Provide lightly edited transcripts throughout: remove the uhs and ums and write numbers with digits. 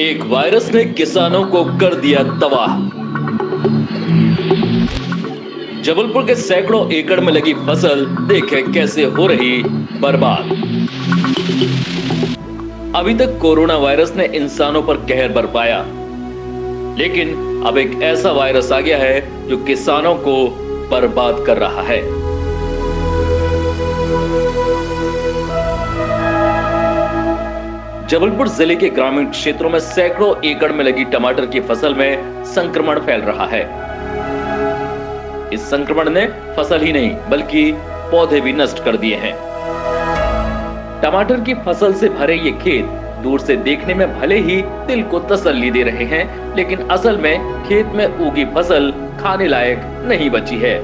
एक वायरस ने किसानों को कर दिया तबाह। जबलपुर के सैकड़ों एकड़ में लगी फसल देखें कैसे हो रही बर्बाद। अभी तक कोरोना वायरस ने इंसानों पर कहर बरपाया, लेकिन अब एक ऐसा वायरस आ गया है जो किसानों को बर्बाद कर रहा है। जबलपुर जिले के ग्रामीण क्षेत्रों में सैकड़ों एकड़ में लगी टमाटर की फसल में संक्रमण फैल रहा है। इस संक्रमण ने फसल ही नहीं बल्कि पौधे भी नष्ट कर दिए हैं। टमाटर की फसल से भरे ये खेत दूर से देखने में भले ही दिल को तसल्ली दे रहे हैं, लेकिन असल में खेत में उगी फसल खाने लायक नहीं बची है।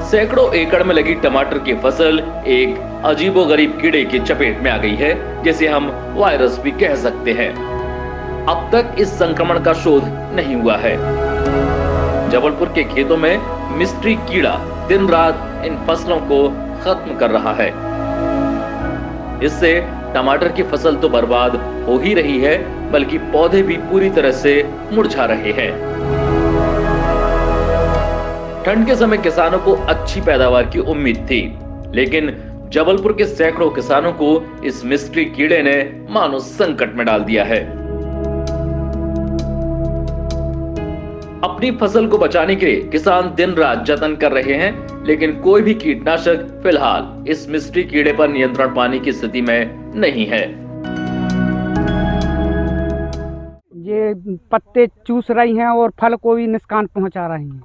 सैकड़ों एकड़ में लगी टमाटर की फसल एक अजीबोगरीब कीड़े की चपेट में आ गई है, जिसे हम वायरस भी कह सकते हैं। अब तक इस संक्रमण का शोध नहीं हुआ है। जबलपुर के खेतों में मिस्ट्री कीड़ा दिन रात इन फसलों को खत्म कर रहा है। इससे टमाटर की फसल तो बर्बाद हो ही रही है, बल्कि पौधे भी पूरी तरह से मुरझा रहे हैं। ठंड के समय किसानों को अच्छी पैदावार की उम्मीद थी, लेकिन जबलपुर के सैकड़ों किसानों को इस मिस्ट्री कीड़े ने मानो संकट में डाल दिया है। अपनी फसल को बचाने के लिए किसान दिन रात जतन कर रहे हैं, लेकिन कोई भी कीटनाशक फिलहाल इस मिस्ट्री कीड़े पर नियंत्रण पाने की स्थिति में नहीं है। ये पत्ते चूस रही हैं और फल को भी नुकसान पहुंचा रही हैं।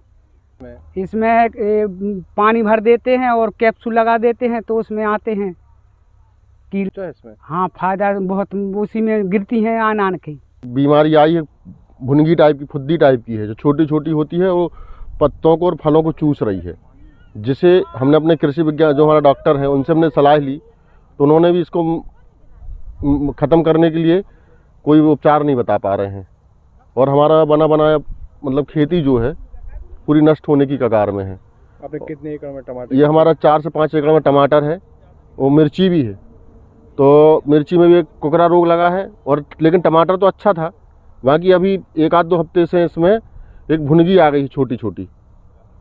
इसमें पानी भर देते हैं और कैप्सूल लगा देते हैं तो उसमें आते हैं कीट। इसमें हाँ फायदा बहुत, उसी में गिरती हैं आन की। बीमारी आई है, भुनगी टाइप की, फुद्दी टाइप की है, जो छोटी छोटी होती है, वो पत्तों को और फलों को चूस रही है, जिसे हमने अपने कृषि विज्ञान जो हमारा डॉक्टर है उनसे हमने सलाह ली, तो उन्होंने भी इसको ख़त्म करने के लिए कोई उपचार नहीं बता पा रहे हैं। और हमारा बना बनाया मतलब खेती जो है पूरी नष्ट होने की कगार में है। आपने कितने एकड़ में टमाटर? ये हमारा 4 से 5 एकड़ में टमाटर है, वो मिर्ची भी है। तो मिर्ची में भी एक कुकरा रोग लगा है, और लेकिन टमाटर तो अच्छा था। बाकी अभी 1-2 हफ्ते से इसमें एक भुनगी आ गई है छोटी छोटी।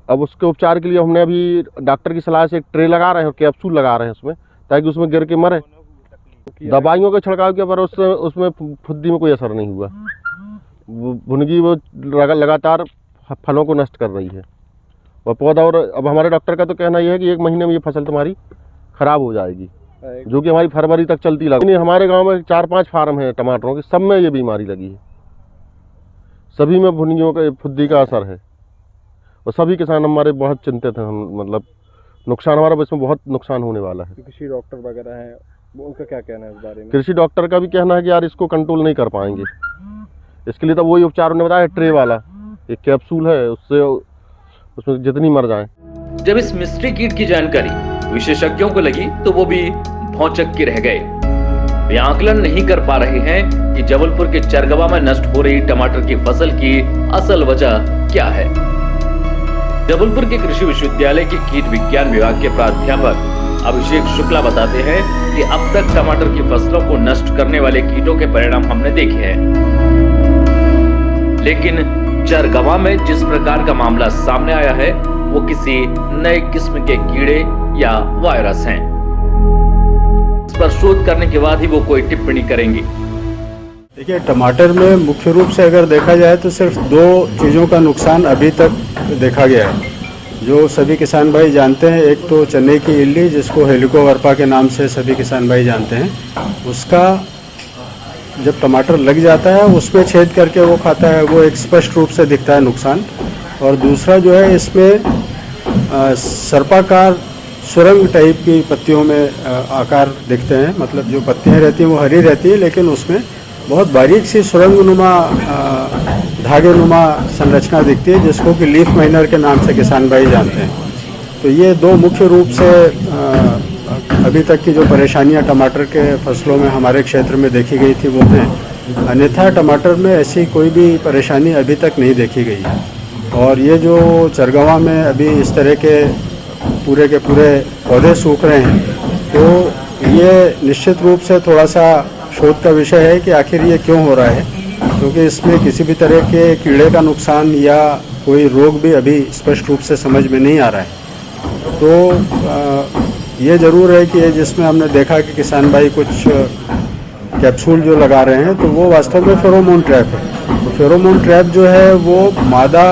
अब उसके उपचार के लिए हमने अभी डॉक्टर की सलाह से एक ट्रे लगा रहे हैं और कैप्सूल लगा रहे हैं उसमें, ताकि उसमें गिर के मरे। दवाइयों के छिड़काव किया पर उसमें फुद्दी में कोई असर नहीं हुआ। भुनगी वो लगातार फलों को नष्ट कर रही है और पौधा। और अब हमारे डॉक्टर का तो कहना यह है कि 1 महीने में ये फसल तुम्हारी खराब हो जाएगी, जो कि हमारी फरवरी तक चलती लगी। हमारे गांव में 4-5 फार्म हैं टमाटरों के, सब में ये बीमारी लगी है। सभी में भुनगियों का फुद्दी का असर है और सभी किसान हमारे बहुत चिंतित हैं। हम मतलब नुकसान हमारा इसमें बहुत नुकसान होने वाला है। कृषि डॉक्टर वगैरह हैं, उनका क्या कहना है इस बारे में? कृषि डॉक्टर का भी कहना है कि यार इसको कंट्रोल नहीं कर पाएंगे। इसके लिए तो वही उपचार उन्होंने बताया, ट्रे वाला एक कैप्सूल है, उससे उसमें जितनी मर जाए। जब इस मिस्ट्री कीट की जानकारी विशेषज्ञों को लगी तो वो भी भौचक के रह गए। वे आकलन नहीं कर पा रहे हैं कि जबलपुर के चरगवा में नष्ट हो रही टमाटर की फसल की असल वजह क्या है। जबलपुर के कृषि विश्वविद्यालय के कीट विज्ञान विभाग के प्राध्यापक अभिषेक शुक्ला बताते हैं कि अब तक टमाटर की फसलों को नष्ट करने वाले कीटों के परिणाम हमने देखे हैं, लेकिन चरगवा में जिस प्रकार का मामला सामने आया है वो किसी नए किस्म के कीड़े या वायरस हैं। इस पर शोध करने के बाद ही वो कोई टिप्पणी करेंगे। देखिए, टमाटर में मुख्य रूप से अगर देखा जाए तो सिर्फ 2 चीज़ों का नुकसान अभी तक देखा गया है, जो सभी किसान भाई जानते हैं। एक तो चेन्नई की इल्ली, जिसको हेलिकोवर्पा के नाम से सभी किसान भाई जानते हैं, उसका जब टमाटर लग जाता है उसमें छेद करके वो खाता है, वो एक स्पष्ट रूप से दिखता है नुकसान। और दूसरा जो है, इसमें सर्पाकार सुरंग टाइप की पत्तियों में आकार दिखते हैं। मतलब जो पत्तियां रहती हैं वो हरी रहती है, लेकिन उसमें बहुत बारीक सी सुरंग नुमा धागे नुमा संरचना दिखती है, जिसको कि लीफ माइनर के नाम से किसान भाई जानते हैं। तो ये 2 मुख्य रूप से अभी तक की जो परेशानियां टमाटर के फसलों में हमारे क्षेत्र में देखी गई थी वो हैं। अन्यथा टमाटर में ऐसी कोई भी परेशानी अभी तक नहीं देखी गई है। और ये जो चरगवा में अभी इस तरह के पूरे पौधे सूख रहे हैं, तो ये निश्चित रूप से थोड़ा सा शोध का विषय है कि आखिर ये क्यों हो रहा है, क्योंकि इसमें किसी भी तरह के कीड़े का नुकसान या कोई रोग भी अभी स्पष्ट रूप से समझ में नहीं आ रहा है। तो ये ज़रूर है कि जिसमें हमने देखा कि किसान भाई कुछ कैप्सूल जो लगा रहे हैं तो वो वास्तव में फेरोमोन ट्रैप है। तो फेरोमोन ट्रैप जो है वो मादा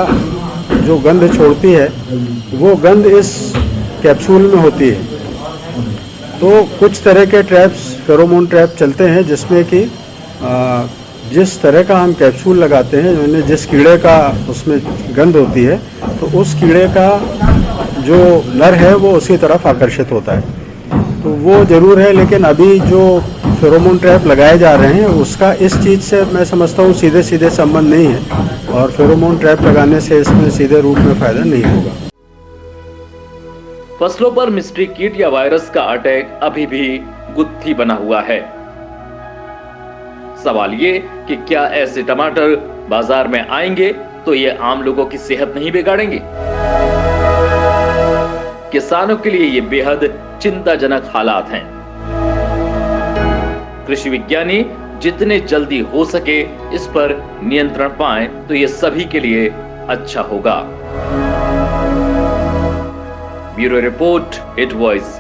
जो गंध छोड़ती है वो गंध इस कैप्सूल में होती है। तो कुछ तरह के ट्रैप्स फेरोमोन ट्रैप चलते हैं जिसमें कि जिस तरह का हम कैप्सूल लगाते हैं, यानी जिस कीड़े का उसमें गंध होती है तो उस कीड़े का जो नर है वो उसकी तरफ आकर्षित होता है। तो वो ज़रूर है, लेकिन अभी जो फेरोमोन ट्रैप लगाए जा रहे हैं उसका इस चीज़ से मैं समझता हूँ सीधे सीधे संबंध नहीं है और फेरोमोन ट्रैप लगाने से इसमें सीधे रूप में फ़ायदा नहीं होगा। फसलों पर मिस्ट्री कीट या वायरस का अटैक अभी भी गुत्थी बना हुआ है। सवाल ये कि क्या ऐसे टमाटर बाजार में आएंगे तो ये आम लोगों की सेहत नहीं बिगाड़ेंगे? किसानों के लिए ये बेहद चिंताजनक हालात हैं। कृषि विज्ञानी जितने जल्दी हो सके इस पर नियंत्रण पाएं तो ये सभी के लिए अच्छा होगा। Bureau report, hit voice.